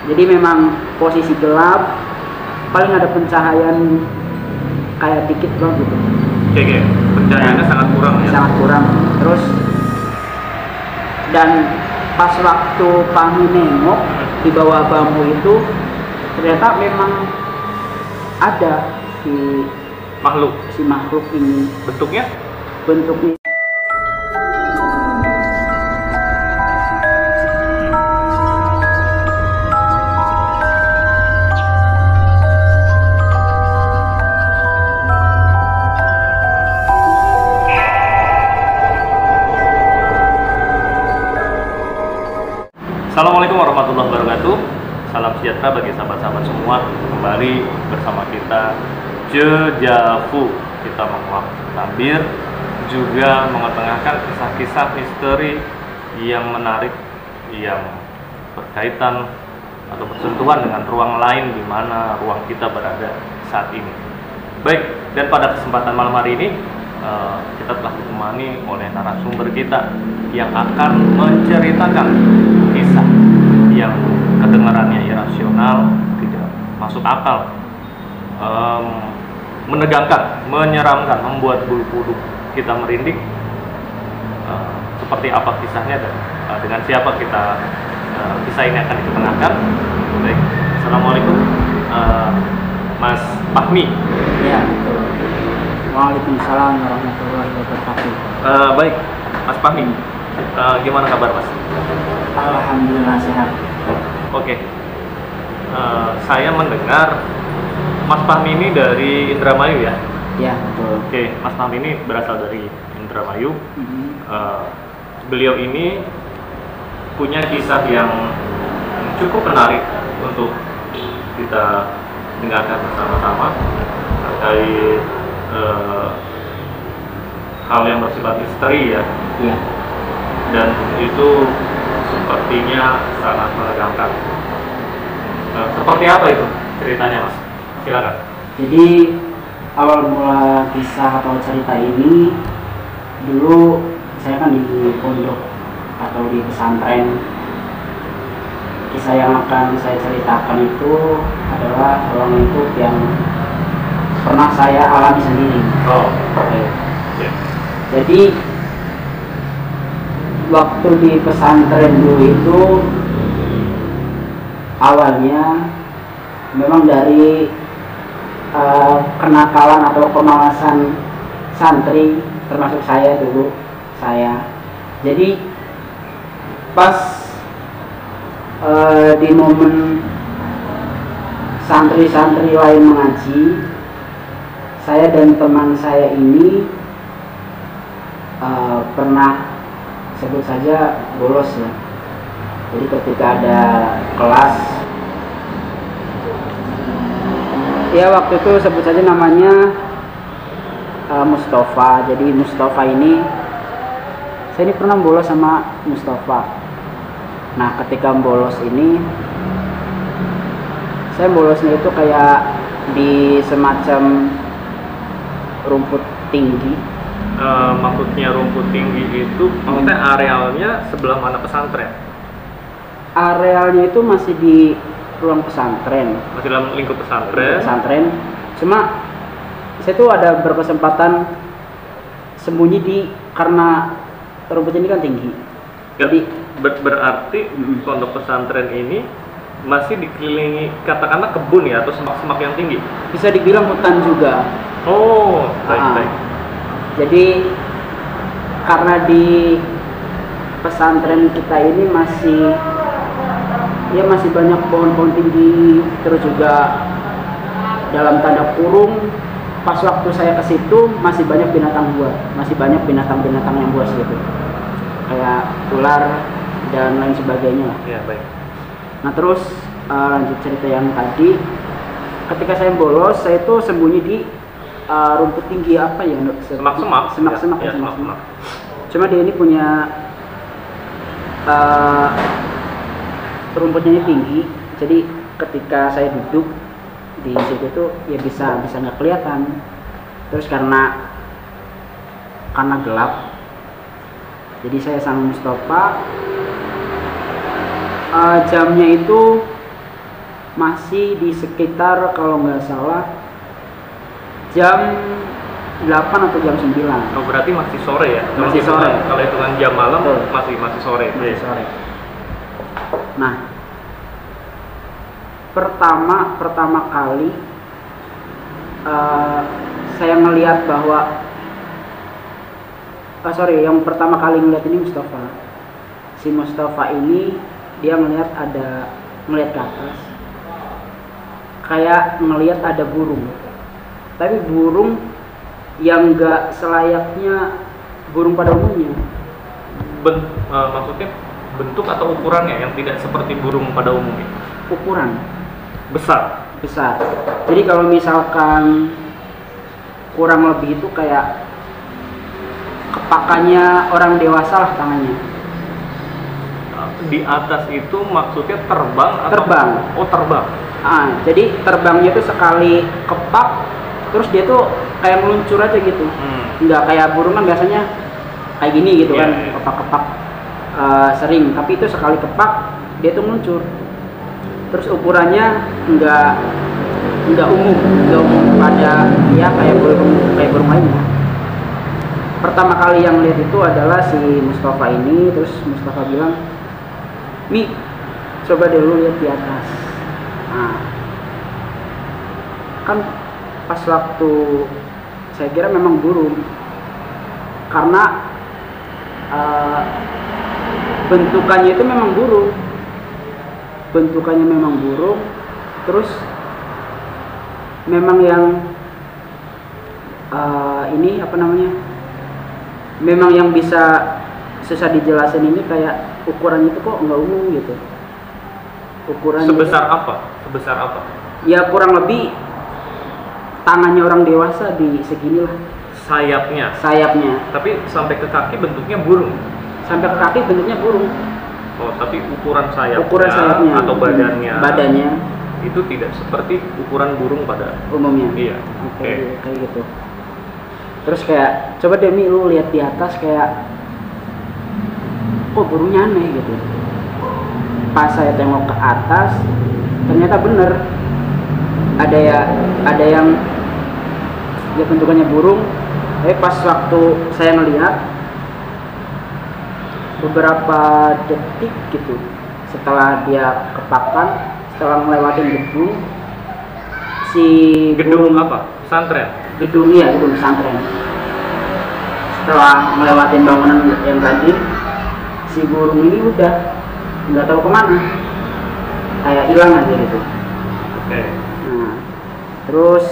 Jadi memang posisi gelap, paling ada pencahayaan kayak dikit doang gitu. Oke, pencahayaannya sangat kurang ya. Sangat kurang. Terus dan pas waktu kami nengok di bawah bambu itu ternyata memang ada si makhluk ini. Bentuknya? Assalamualaikum warahmatullahi wabarakatuh. Salam sejahtera bagi sahabat-sahabat semua. Kembali bersama kita Jejavu. Kita menguak tabir, juga mengetengahkan kisah-kisah misteri yang menarik, yang berkaitan atau bersentuhan dengan ruang lain di mana ruang kita berada saat ini. Baik, dan pada kesempatan malam hari ini kita telah ditemani oleh narasumber kita yang akan menceritakan kisah yang kedengarannya irasional, tidak masuk akal, menegangkan, menyeramkan, membuat bulu kuduk kita merinding. Seperti apa kisahnya dan dengan siapa kisah ini akan diketengahkan. Baik, assalamualaikum, Mas Fahmi. Ya, betul. Waalaikumsalam warahmatullahi wabarakatuh. Baik, Mas Fahmi, gimana kabar Mas? Alhamdulillah sehat. Oke, saya mendengar Mas Fahmi ini dari Indramayu ya? Ya, betul. Oke, Mas Fahmi ini berasal dari Indramayu. Beliau ini punya kisah yang cukup menarik untuk kita dengarkan bersama-sama terkait hal yang bersifat misteri ya. Iya. Dan itu sepertinya sangat menegangkan. Seperti apa itu ceritanya, Mas? Silakan. Jadi awal mula kisah atau cerita ini, dulu saya kan di pondok atau di pesantren. Kisah yang akan saya ceritakan itu adalah ruang lingkup yang pernah saya alami sendiri. Oh, oke. Yeah. Jadi waktu di pesantren dulu itu awalnya memang dari kenakalan atau kemalasan santri, termasuk saya dulu. Jadi pas di momen santri-santri lain mengaji, saya dan teman saya ini pernah sebut saja bolos ya. Jadi ketika ada kelas, ya waktu itu sebut saja namanya Mustafa. Jadi Mustafa ini, saya ini pernah bolos sama Mustafa. Nah ketika bolos ini, saya bolosnya itu kayak di semacam rumput tinggi. Maksudnya rumput tinggi itu maksudnya arealnya sebelah mana pesantren? Arealnya itu masih di ruang pesantren. Masih dalam lingkup pesantren. Cuma saya tuh ada berkesempatan sembunyi karena rumput ini kan tinggi. Ya, jadi berarti pondok pesantren ini masih dikelilingi katakanlah kebun ya atau semak-semak yang tinggi? Bisa dibilang hutan juga. Oh, baik. Jadi karena di pesantren kita ini masih banyak pohon-pohon tinggi, terus juga dalam tanda kurung pas waktu saya ke situ masih banyak binatang buas, yang buas gitu, kayak ular dan lain sebagainya lah. Ya, baik. Nah terus lanjut cerita yang tadi, ketika saya bolos, saya itu sembunyi di rumput tinggi apa ya? Semak-semak. Cuma dia ini punya rumputnya ini tinggi, jadi ketika saya duduk di situ tuh ya bisa nggak kelihatan. Terus karena gelap, jadi saya sama Mustafa Jamnya itu masih di sekitar kalau nggak salah jam 8 atau jam 9. Oh, berarti masih sore ya? Masih sore. Kalau hitungan jam malam Betul. masih sore. Masih sore. Nah, pertama kali saya melihat bahwa yang pertama kali ngeliat ini Mustafa. Si Mustafa ini dia ngeliat ke atas, kayak ngeliat ada burung, tapi burung yang enggak selayaknya burung pada umumnya. Maksudnya bentuk atau ukurannya yang tidak seperti burung pada umumnya? Ukuran Besar. Jadi kalau misalkan kurang lebih itu kayak kepakannya orang dewasa lah tangannya. Di atas itu maksudnya terbang atau? Terbang. Oh, terbang. Jadi terbangnya itu sekali kepak, terus dia tuh kayak meluncur aja gitu. Nggak kayak burung kan biasanya kayak gini gitu kan, kepak-kepak sering. Tapi itu sekali kepak, dia tuh meluncur. Terus ukurannya nggak umum pada ya kayak burung lainnya. Pertama kali yang lihat itu adalah si Mustafa ini. Terus Mustafa bilang, "Mi, coba deh lu lihat di atas." Nah, kan pas waktu saya kira memang burung, karena bentukannya itu memang burung, terus memang yang ini apa namanya, memang yang bisa susah dijelasin ini kayak ukurannya itu kok nggak umum gitu. Ukurannya sebesar apa? Ya kurang lebih tangannya orang dewasa di segini lah. Sayapnya. Tapi sampai ke kaki bentuknya burung. Sampai ke kaki bentuknya burung. Oh, tapi ukuran sayapnya atau badannya itu tidak seperti ukuran burung pada umumnya. Iya. Oke. Kayak gitu. Terus kayak coba deh Mi, lu lihat di atas, kayak kok burungnya aneh gitu. Pas saya tengok ke atas, ternyata bener ada yang dia bentukannya burung. Tapi pas waktu saya ngelihat, beberapa detik gitu setelah dia kepakan, setelah ngelewatin gedung, gedung apa? Pesantren? Gedung pesantren. Setelah ngelewatin bangunan yang tadi, si burung ini udah nggak tahu kemana, kayak hilang aja gitu. Oke. Nah, terus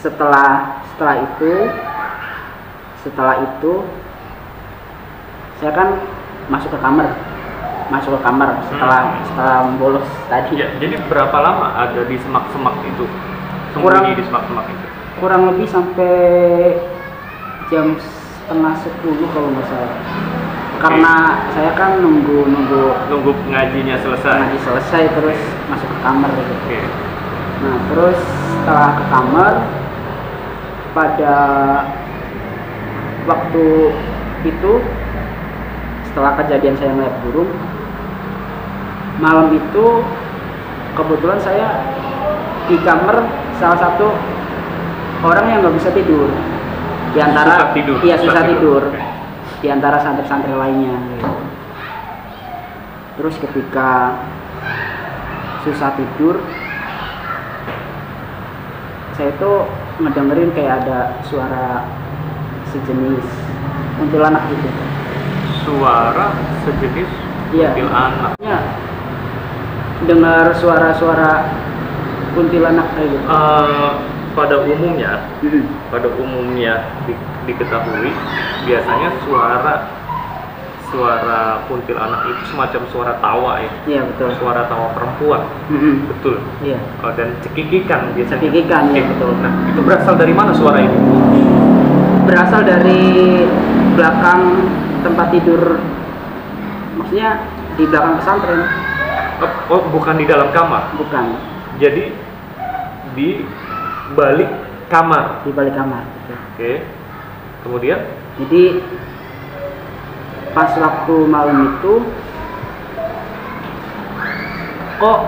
setelah itu saya kan masuk ke kamar setelah bolos tadi. Ya, jadi berapa lama ada di semak-semak itu? Sembunyi di semak-semak itu? Kurang lebih sampai jam 9:30 kalau nggak salah. Karena saya kan nunggu ngajinya selesai. Terus masuk ke kamar gitu. Okay. Nah, terus setelah ke kamar, pada waktu itu setelah kejadian saya melihat burung, malam itu kebetulan saya di kamar salah satu orang yang nggak bisa tidur di antara susah tidur. Okay. Di antara santri-santri lainnya gitu. Terus ketika susah tidur, saya itu ngedengerin kayak ada suara sejenis kuntilanak gitu. Suara sejenis kuntilanak? Iya, dengar suara-suara kuntilanak kayak gitu. Pada umumnya diketahui biasanya suara kuntilanak itu semacam suara tawa ya. Iya, betul. Suara tawa perempuan. Betul. Iya. Dan cekikikan biasanya. Cekikikan, ya, betul. Nah, itu berasal dari mana suara itu? Berasal dari belakang tempat tidur. Maksudnya di belakang pesantren. Oh, bukan di dalam kamar? Bukan. Jadi di balik kamar? Di balik kamar. Oke. Kemudian? Jadi pas waktu malam itu kok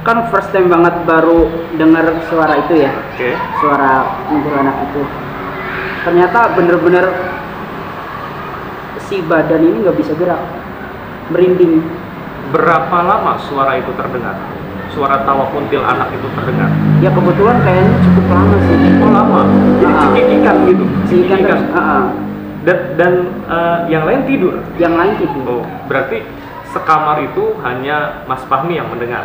kan first time banget baru dengar suara itu ya. Oke. Suara kuntilanak itu ternyata bener-bener si badan ini nggak bisa gerak, merinding. Berapa lama suara itu terdengar? Suara tawa kuntilanak itu terdengar? Ya kebetulan kayaknya cukup lama sih. Oh lama? Jadi cekikikan gitu? Cekikikan terus. Dan yang lain tidur? Yang lain tidur. Oh, berarti sekamar itu hanya Mas Fahmi yang mendengar?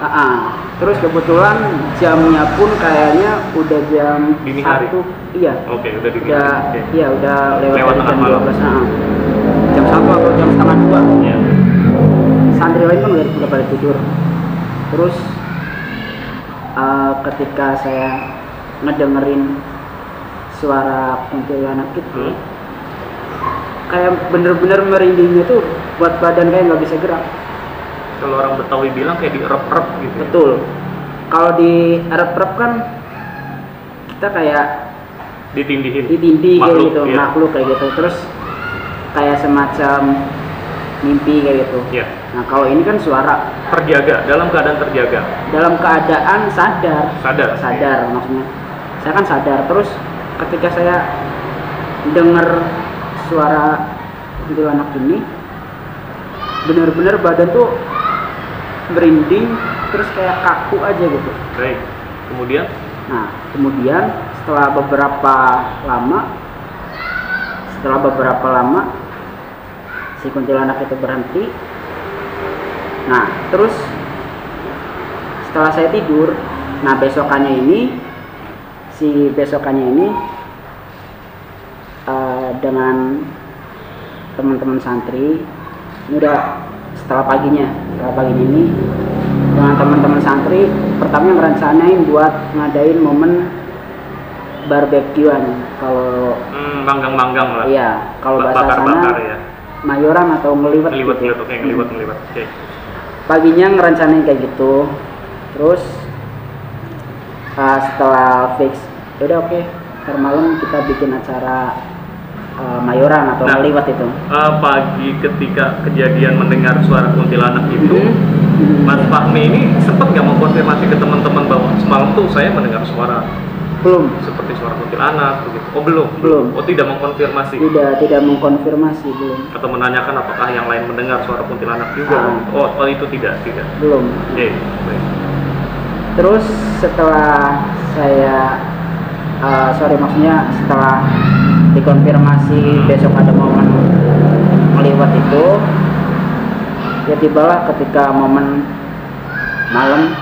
Terus kebetulan jamnya pun kayaknya udah jam dini hari? 1. Iya. Oke, udah dini hari. Iya, udah lewat tengah jam malam. 12. Jam 1 atau jam setengah 2. Iya. Santri lain kan udah pada tidur. Terus ketika saya ngedengerin suara kuntilanak itu, kayak bener-bener merindingnya tuh buat badan kayak nggak bisa gerak. Kalau orang Betawi bilang kayak dierep-erep gitu. Betul. Kalau di erep-erep kan kita kayak Ditindihin. ditindih kayak Makhluk, gitu, iya. makhluk kayak gitu. Terus kayak semacam mimpi kayak gitu. Iya. Nah kalau ini kan suara Terjaga, dalam keadaan terjaga. dalam keadaan sadar. Sadar. Maksudnya saya kan sadar. Terus ketika saya dengar suara kuntilanak ini, benar-benar badan tuh merinding, terus kayak kaku aja gitu. Baik. Kemudian? Nah kemudian setelah beberapa lama si kuntilanak itu berhenti. Nah terus setelah saya tidur, nah besokannya ini dengan teman-teman santri ini udah setelah paginya ini dengan teman-teman santri pertamanya ngerencanain buat ngadain momen barbekyuan. Kalau manggang lah. iya, kalau bahasa sana ya. mayoran atau ngeliwet gitu. Oke, ngeliwet. Oke. Paginya ngerencanain kayak gitu. Terus setelah fix udah oke, ntar malam kita bikin acara mayoran atau ngeliwet itu. Pagi ketika kejadian mendengar suara kuntilanak itu, Mas Fahmi ini sempat nggak mau konfirmasi ke teman-teman bahwa semalam tuh saya mendengar suara Belum. seperti suara kuntilanak begitu? Oh belum. Oh tidak mengkonfirmasi. Tidak mengkonfirmasi, belum. Atau menanyakan apakah yang lain mendengar suara kuntilanak juga? Oh itu tidak. Belum. Baik. Terus setelah saya setelah dikonfirmasi besok ada momen meliwat itu, ya tibalah ketika momen malam.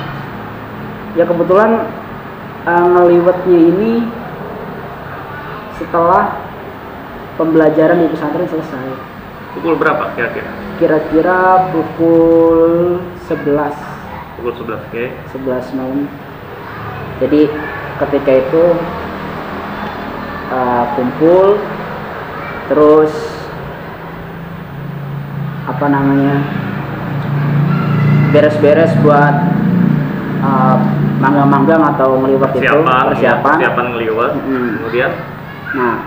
Ya kebetulan ngeliwatnya ini setelah pembelajaran di pesantren selesai. Pukul berapa kira-kira? Kira-kira pukul 11. Pukul 11, oke. 11 malam. Jadi ketika itu kumpul, terus beres-beres buat manggang-manggang atau ngeliwat itu, persiapan ngeliwat. Kemudian nah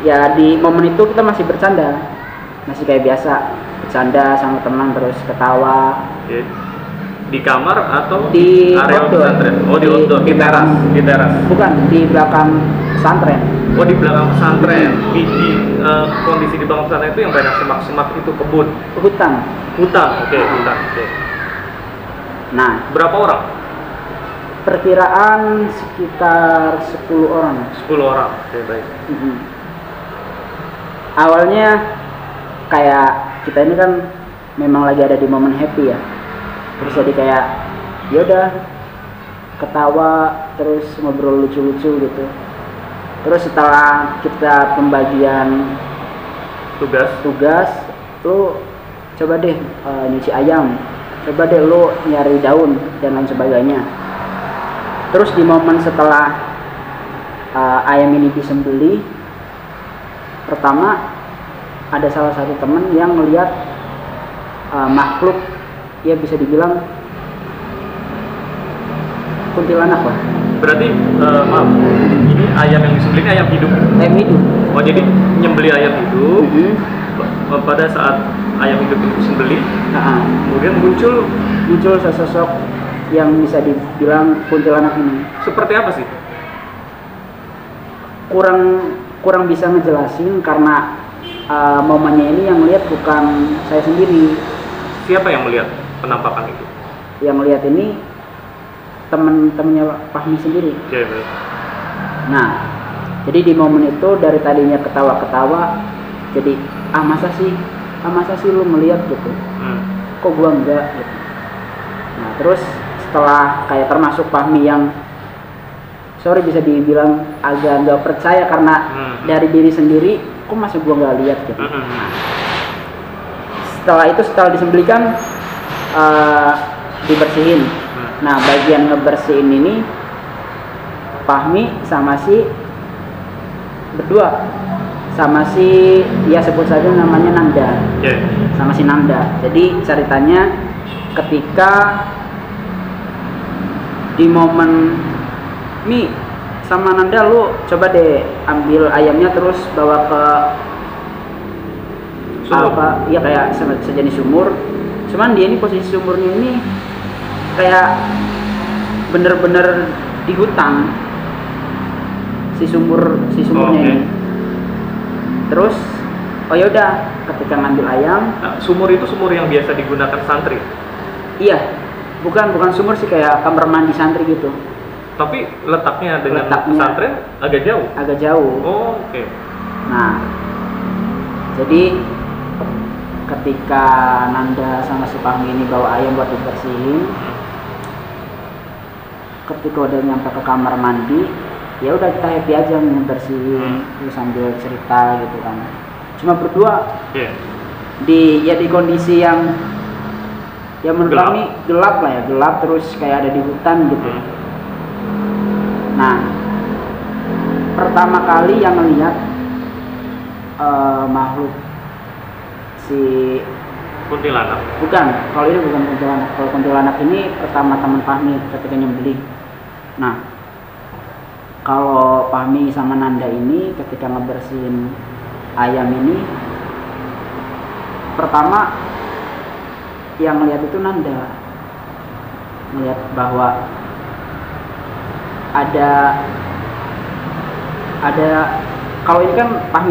ya di momen itu kita masih bercanda, masih kayak biasa bercanda sama teman, terus ketawa. Oke. Di kamar atau di area pesantren? Oh di outdoor, di teras. Bukan, di belakang pesantren. Oh di belakang pesantren. Di kondisi di belakang pesantren itu yang banyak semak-semak itu kebun. Hutan. Oke. Hutan. Oke. Nah, berapa orang? Perkiraan sekitar 10 orang. 10 orang. Oke, baik. Awalnya kayak kita ini kan memang lagi ada di momen happy ya. Terus jadi kayak yaudah ketawa, terus ngobrol lucu-lucu gitu. Terus setelah kita pembagian tugas, lu coba deh nyuci ayam, coba deh lu nyari daun dan lain sebagainya. Terus di momen setelah ayam ini disembelih, pertama ada salah satu teman yang melihat makhluk, ya bisa dibilang kuntilanak lah, Berarti maaf, ini ayam yang disembelih ini ayam hidup. Ayam hidup. Oh, jadi nyembelih ayam hidup. Mhm. Pada saat ayam hidup itu disembelih, Nah, kemudian muncul sesosok yang bisa dibilang kuntilanak ini. seperti apa sih? Kurang bisa ngejelasin karena momennya ini yang lihat bukan saya sendiri. Siapa yang melihat penampakan itu? Yang lihat ini temen-temennya Fahmi sendiri. Ya, baik. Nah, jadi di momen itu dari tadinya ketawa-ketawa, jadi masa sih lu melihat gitu? Kok gua enggak? Gitu. Nah, terus setelah kayak termasuk Fahmi yang sorry bisa dibilang agak nggak percaya karena dari diri sendiri, kok masa gua nggak lihat gitu. Setelah disembelihkan dibersihin. Nah, bagian ngebersihin ini Fahmi sama si ya sebut saja namanya Nanda. Yeah. Sama si Nanda. Jadi ceritanya ketika di momen nih sama Nanda, lu coba deh ambil ayamnya terus bawa ke sumur. Iya kayak sejenis sumur. Cuman dia ini posisi sumurnya ini kayak bener-bener di hutan si sumurnya ini. Terus oh yaudah ketika ngambil ayam. Nah, sumur itu sumur yang biasa digunakan santri? Iya, bukan sumur sih, kayak kamar mandi santri gitu. Tapi letaknya dengan pesantren agak jauh? Agak jauh. Oh, oke. Nah, jadi ketika Nanda sama si Fahmi ini bawa ayam buat dibersihin, ketika udah nyampe ke kamar mandi, ya udah kita happy aja ngebersihin, terus sambil cerita gitu kan. Cuma berdua. Yeah. Di kondisi yang ya menurut kami gelap lah ya, gelap terus kayak ada di hutan gitu. Nah, pertama kali yang melihat makhluk si kuntilanak. Bukan, kalau ini bukan kuntilanak. Kalau kuntilanak ini pertama teman Fahmi ketika nyembelih. Nah, kalau Fahmi sama Nanda ini ketika ngebersihin ayam ini, pertama yang lihat itu Nanda, melihat bahwa ada kalau ini kan Fahmi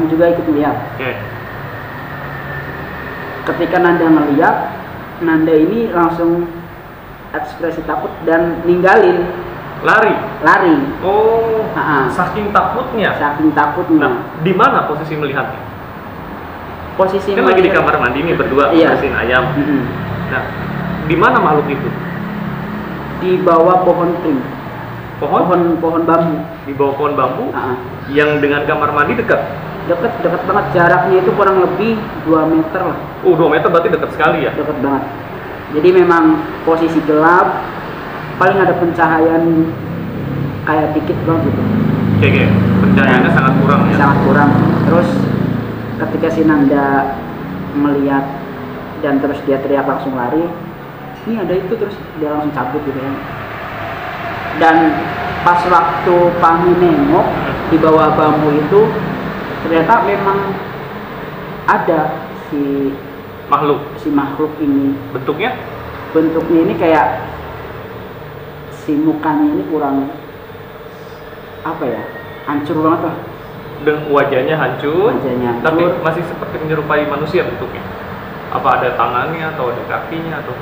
juga ikut melihat. Okay. Ketika Nanda melihat, Nanda ini langsung ekspresi takut dan ninggalin. Lari. Oh. Saking takutnya. Nah, di mana posisi melihatnya? Posisi kan lagi di kamar mandi nih berdua bersihin ayam. Nah, di mana makhluk itu? Di bawah pohon pring. Pohon bambu. Di bawah pohon bambu. Yang dengan kamar mandi dekat banget, jaraknya itu kurang lebih 2 meter lah. 2 meter berarti dekat sekali ya? Dekat banget. Jadi memang posisi gelap, paling ada pencahayaan kayak dikit banget gitu. Oke. Pencahayaannya sangat kurang ya? Sangat kurang. Terus ketika si Nanda melihat dan terus dia teriak langsung lari, ini ada itu, terus dia langsung cabut gitu kan. Dan pas waktu Fahmi nengok di bawah bambu itu, ternyata memang ada si makhluk ini. Bentuknya ini kayak si mukanya ini kurang apa ya, hancur banget lah. Dan wajahnya hancur. Tapi masih seperti menyerupai manusia bentuknya. Apa ada tangannya atau ada kakinya atau?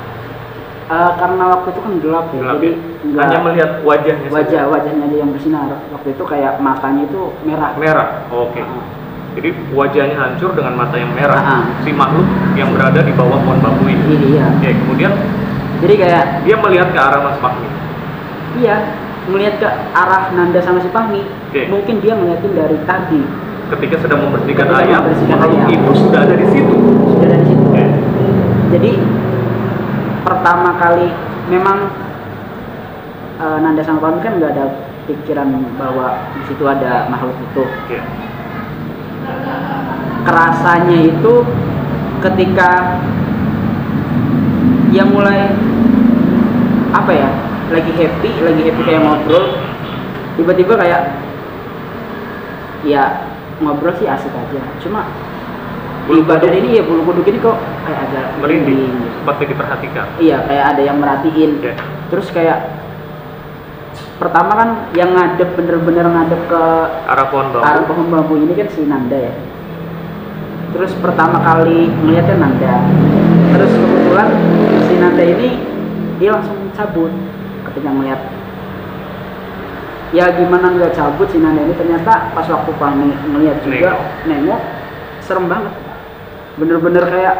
Karena waktu itu kan gelap ya, jadi hanya melihat wajahnya. Wajahnya aja yang bersinar. Waktu itu kayak matanya itu merah. Oke. Jadi wajahnya hancur dengan mata yang merah. Si makhluk yang berada di bawah pohon bambu ini. Iya. Oke, kemudian jadi kayak dia melihat ke arah Mas Fahmi. Iya, melihat ke arah Nanda sama si Fahmi. Mungkin dia ngeliatin dari tadi. Ketika sedang membersihkan ayam, makhluk itu sudah ada di situ. Jadi pertama kali memang Nanda sama Fahmi kan nggak ada pikiran bahwa di situ ada makhluk itu. Kerasanya itu ketika yang mulai apa ya, lagi happy kayak ngobrol, tiba-tiba kayak ya ngobrol sih asik aja, cuma di badan ini ya bulu kuduk ini kok kayak agak merinding, seperti diperhatikan. Iya, kayak ada yang merhatiin. Terus kayak pertama kan yang bener-bener ngadep ke arah pohon bambu ini kan si Nanda ya. Terus pertama kali melihatnya Nanda, terus kebetulan si Nanda ini dia langsung cabut ketika melihat. Ya gimana nggak cabut si Nanda ini, ternyata pas waktu Fahmi melihat juga nengok serem banget, bener-bener kayak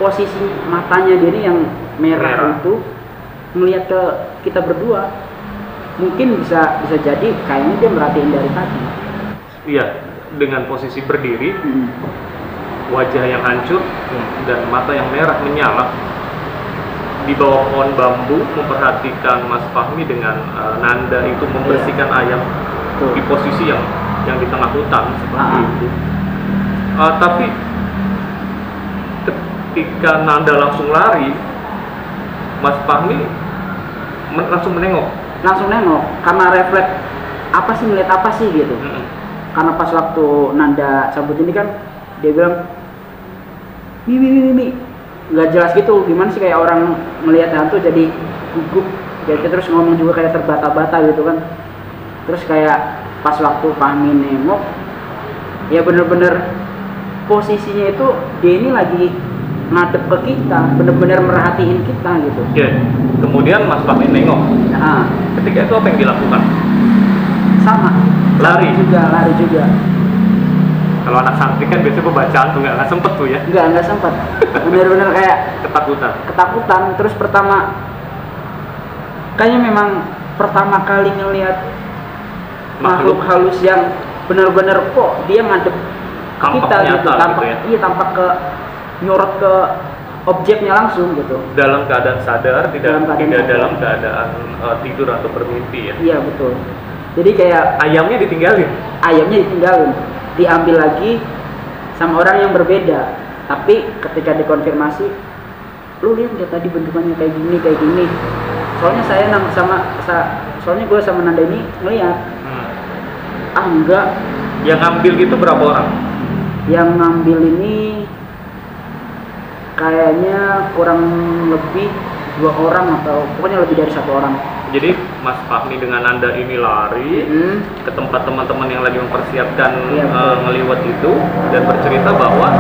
posisi matanya dia ini yang merah. Itu melihat ke kita berdua, mungkin bisa jadi kayaknya dia merhatiin dari tadi. Iya, dengan posisi berdiri, wajah yang hancur dan mata yang merah menyala di bawah pohon bambu, memperhatikan Mas Fahmi dengan Nanda itu membersihkan ayam di posisi yang di tengah hutan seperti itu. Tapi ketika Nanda langsung lari, Mas Fahmi langsung menengok karena refleks apa sih, ngeliat apa sih gitu. Karena pas waktu Nanda cabut ini kan dia bilang mi nggak jelas gitu, gimana sih kayak orang melihat hantu jadi gugup, jadi terus ngomong juga kayak terbata-bata gitu kan. Terus kayak pas waktu Fahmi nengok ya bener-bener posisinya itu dia ini lagi ngadep ke kita, bener-bener merhatiin kita gitu. Kemudian Mas Fahmi nengok. Ketika itu apa yang dilakukan? Sama, lari juga. Kalau anak santri kan biasanya pembacaan tuh nggak sempet tuh ya? Nggak sempet. Bener-bener kayak ketakutan. Terus kayaknya memang pertama kali ngelihat makhluk halus yang bener-bener kok dia ngadep kita gitu. Tampak ke nyorot ke objeknya langsung gitu. Dalam keadaan sadar, tidak dalam keadaan tidur atau bermimpi ya? Iya betul. Jadi kayak ayamnya ditinggalin, diambil lagi sama orang yang berbeda. Tapi ketika dikonfirmasi, lu lihat nggak tadi bentukannya kayak gini. Soalnya gue sama Nanda ini ngeliat. Enggak. Yang ngambil gitu berapa orang? Yang ngambil ini kayaknya kurang lebih 2 orang atau pokoknya lebih dari 1 orang. Jadi Mas Fahmi dengan Nanda ini lari ke tempat teman-teman yang lagi mempersiapkan ngeliwat itu dan bercerita bahwa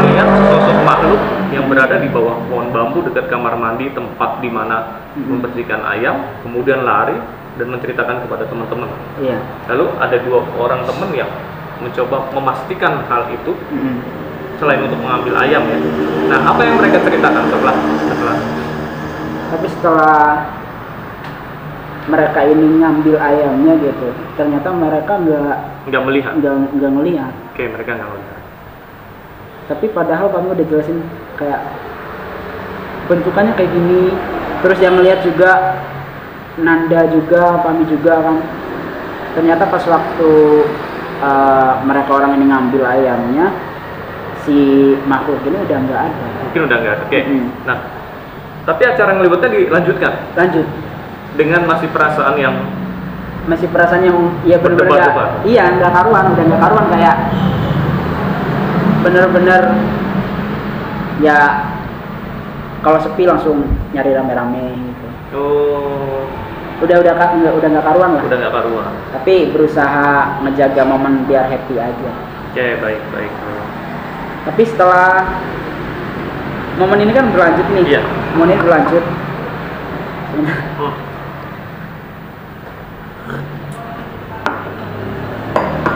melihat sosok makhluk yang berada di bawah pohon bambu dekat kamar mandi tempat di mana membersihkan ayam, kemudian lari dan menceritakan kepada teman-teman. Lalu ada 2 orang teman yang mencoba memastikan hal itu selain untuk mengambil ayam ya. Nah, apa yang mereka ceritakan setelah? Tapi setelah mereka ini ngambil ayamnya gitu, ternyata mereka nggak melihat. Oke, mereka nggak melihat. Tapi padahal kamu udah jelasin kayak bentukannya kayak gini. Terus yang melihat juga Nanda juga, Fahmi juga kan. Ternyata pas waktu mereka orang ini ngambil ayamnya, si makhluk ini udah nggak ada. Mungkin udah nggak ada. Oke. Nah, tapi acara ngeliwatnya dilanjutkan. Lanjut. Dengan masih perasaan yang ya benar-benar nggak karuan kayak bener-bener ya kalau sepi langsung nyari rame-rame gitu. Udah nggak karuan lah. Tapi berusaha ngejaga momen biar happy aja. Oke, baik. Tapi setelah momen ini kan berlanjut nih. Momen ini berlanjut.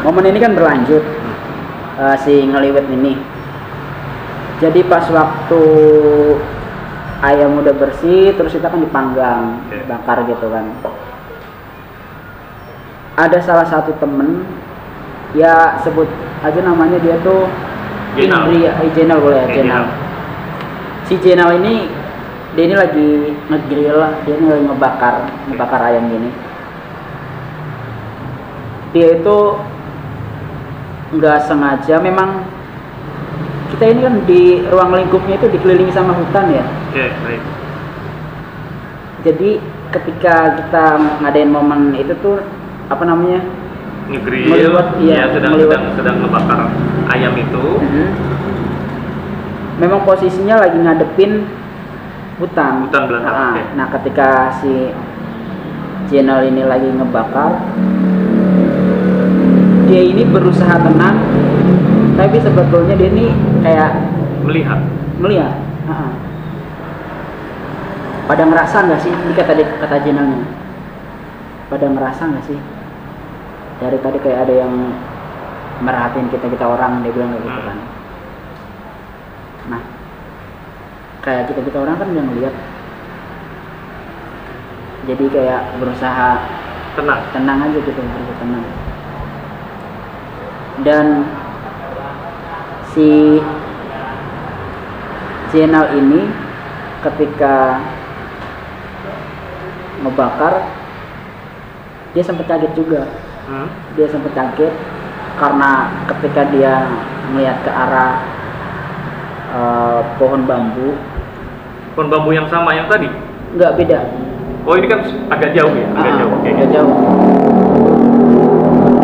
Momen ini kan berlanjut si ngeliwet ini. Jadi pas waktu ayam udah bersih, terus kita kan dipanggang, bakar gitu kan. Ada salah satu temen, ya sebut aja namanya, dia tuh Jenal boleh ya, Jenal. Si Jenal ini, dia ini lagi ngegrill, dia ini lagi ngebakar ayam gini. Dia itu nggak sengaja, memang kita ini kan di ruang lingkupnya itu dikelilingi sama hutan ya. Baik. Jadi ketika kita ngadain momen itu tuh apa namanya, ngegrill, iya, sedang ngebakar ayam itu. Memang posisinya lagi ngadepin hutan belantara. Nah ketika si channel ini lagi ngebakar, dia ini berusaha tenang, tapi sebetulnya dia ini kayak melihat. Pada ngerasa nggak sih, ini kata channelnya, pada ngerasa nggak sih dari tadi kayak ada yang merhatiin kita orang, dia bilang kayak gitu kan. Nah kayak kita orang kan yang ngeliat, jadi kayak berusaha tenang aja gitu, berusaha tenang. Dan si channel ini ketika ngebakar, dia sempat kaget juga. Dia sempat kaget karena ketika dia melihat ke arah pohon bambu yang sama yang tadi? Enggak, beda. Oh, ini kan agak jauh ya? Agak jauh.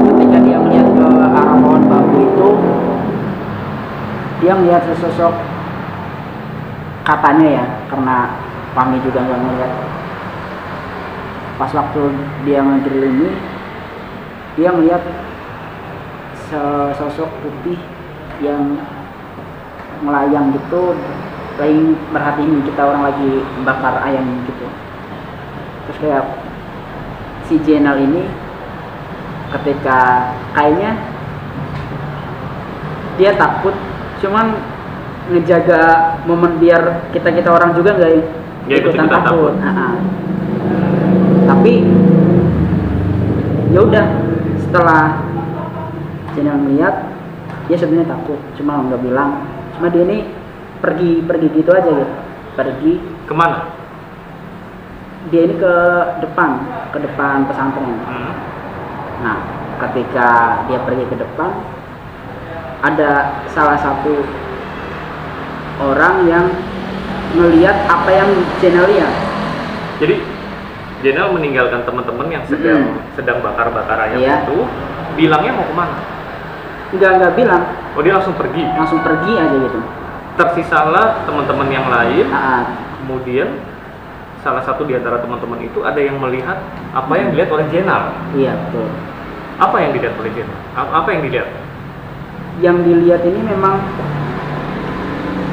Ketika dia melihat ke arah pohon bambu itu, dia melihat sesosok, katanya ya, karena kami juga nggak melihat. Pas waktu dia ngegrill ini, dia melihat sesosok putih yang melayang gitu, lagi merhatiin kita orang lagi bakar ayam gitu. Terus kayak si channel ini ketika kayaknya dia takut, cuman ngejaga momen biar kita orang juga nggak ikutan takut. Tapi ya udah, setelah channel melihat, dia sebenarnya takut, cuma nggak bilang. Cuma dia ini pergi gitu aja gitu. Pergi kemana? Dia ini ke depan pesantren. Nah ketika dia pergi ke depan, ada salah satu orang yang melihat apa yang channel lihat. Jadi channel meninggalkan teman-teman yang sedang bakar ayam itu, bilangnya mau kemana? Enggak bilang. Oh, dia langsung pergi aja gitu. Tersisalah teman-teman yang lain. Kemudian salah satu di antara teman-teman itu ada yang melihat apa yang dilihat oleh channel. Iya, betul. Apa yang dilihat oleh channel? Apa yang dilihat? Yang dilihat ini memang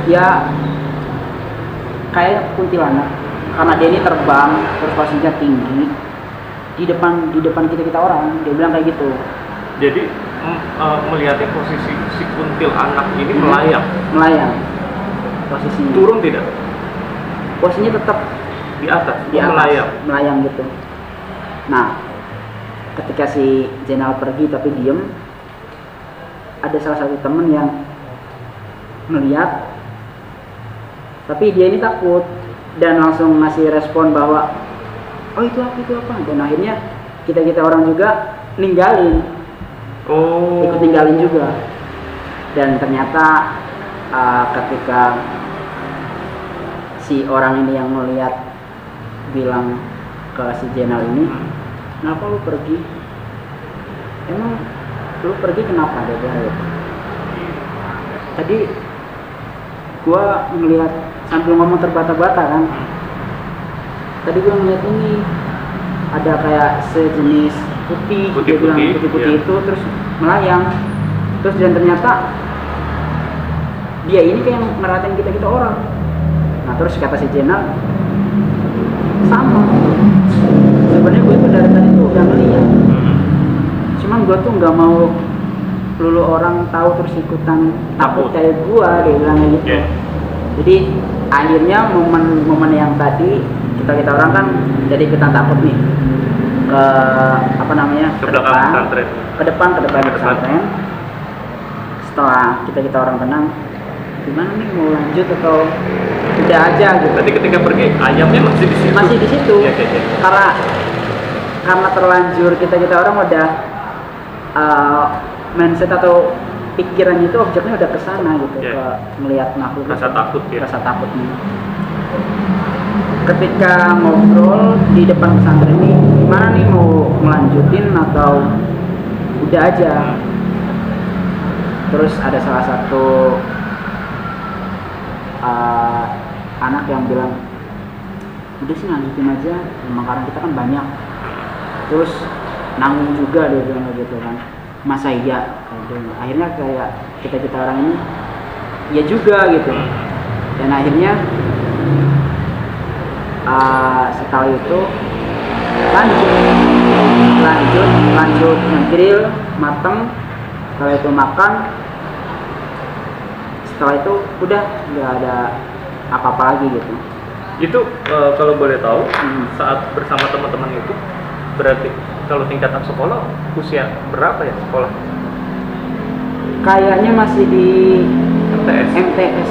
ya kayak kuntilanak, karena dia ini terbang terus posisinya tinggi di depan kita orang. Dia bilang kayak gitu. Jadi melihatnya posisi si kuntil anak ini melayang posisinya. Turun tidak? Posisinya tetap di atas melayang gitu. Nah ketika si Jenal pergi tapi diem, ada salah satu temen yang melihat, tapi dia ini takut dan langsung ngasih respon bahwa oh itu apa. Dan akhirnya kita orang juga ikut ninggalin juga. Dan ternyata ketika si orang ini yang melihat bilang ke si Jenal ini, kenapa lu pergi? Emang lu pergi kenapa? Dia bilang gitu. Tadi gua ngelihat sambil ngomong terbata-bata kan. Tadi gua ngeliat ini ada kayak sejenis putih itu terus melayang. Terus dan ternyata dia ini kayak merhatiin kita orang. Nah terus kata si Jenal, sama. Sebenarnya gue tuh dari tadi tuh udah ngeliat. Cuman gue tuh nggak mau lulu orang tahu terus ikutan takut kayak gue, dia bilang gitu. Jadi akhirnya momen yang tadi kita orang kan jadi ikutan takut nih ke ke depan pesantren. Setelah kita orang tenang, gimana nih, mau lanjut atau udah aja gitu. Berarti ketika pergi ayamnya masih di situ. Ya. Karena terlanjur kita orang udah mindset atau pikirannya itu objeknya udah kesana gitu, ke melihat makhluk. Rasa takutnya. ketika ngobrol di depan pesantren ini gimana nih, mau melanjutin atau udah aja. Terus ada salah satu anak yang bilang udah sih lanjutin aja, memang karena kita kan banyak, terus nanggung juga, dia bilang gitu kan, masa iya. Akhirnya kayak kita orang ini ya juga gitu, dan akhirnya setelah itu lanjut ngegrill mateng. Setelah itu makan, setelah itu udah nggak ada apa-apa lagi gitu. Itu kalau boleh tahu, saat bersama teman-teman itu berarti kalau tingkatan sekolah usia berapa ya sekolah? Kayaknya masih di MTS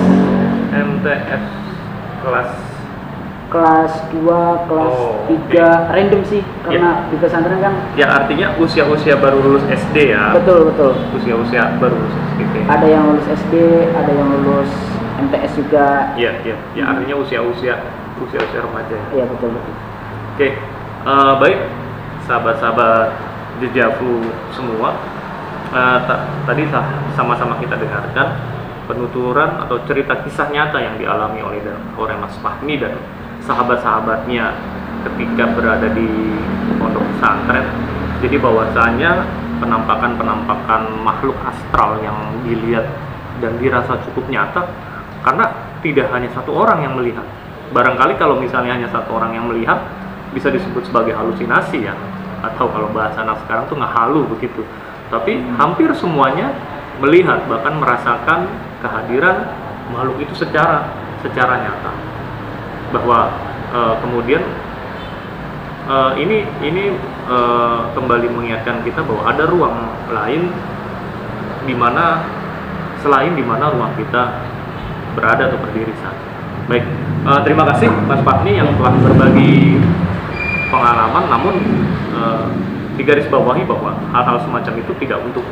kelas 2, kelas 3, random sih, karena di pesantren kan. Ya artinya usia-usia baru lulus SD ya. Betul. Usia-usia baru lulus SD. Ada yang lulus SD, ada yang lulus MTS juga. Iya. Artinya usia-usia remaja. Iya, betul. Oke. Baik, sahabat-sahabat Dejavu semua. Tadi sama-sama kita dengarkan penuturan atau cerita kisah nyata yang dialami oleh Mas Fahmi dan sahabat-sahabatnya ketika berada di pondok pesantren. Jadi bahwasanya penampakan makhluk astral yang dilihat dan dirasa cukup nyata, karena tidak hanya satu orang yang melihat. Barangkali kalau misalnya hanya satu orang yang melihat bisa disebut sebagai halusinasi ya, atau kalau bahasa anak sekarang tuh ngehalu begitu. Tapi hampir semuanya melihat, bahkan merasakan kehadiran makhluk itu secara nyata. Bahwa kemudian ini kembali mengingatkan kita bahwa ada ruang lain selain di mana ruang kita berada atau berdiri saat. Baik, terima kasih Mas Fahmi yang telah berbagi pengalaman, namun digarisbawahi bahwa hal-hal semacam itu tidak untuk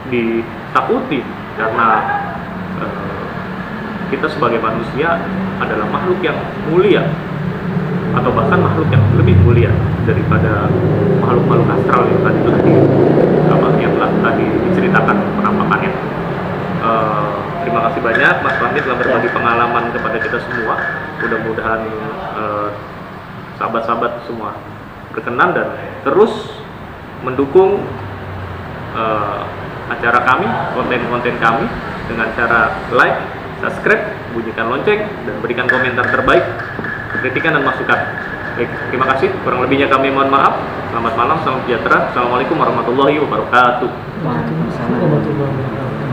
ditakuti, karena kita sebagai manusia adalah makhluk yang mulia, atau bahkan makhluk yang lebih mulia daripada makhluk-makhluk astral yang tadi telah diceritakan penampakannya. Terima kasih banyak Mas Fahmi telah berbagi pengalaman kepada kita semua. Mudah-mudahan sahabat-sahabat semua berkenan dan terus mendukung acara kami, konten-konten kami dengan cara like, subscribe, bunyikan lonceng, dan berikan komentar terbaik, kritikan dan masukan. Baik, terima kasih. Kurang lebihnya kami mohon maaf. Selamat malam, salam sejahtera. Assalamualaikum warahmatullahi wabarakatuh. Waalaikumsalam warahmatullahi wabarakatuh.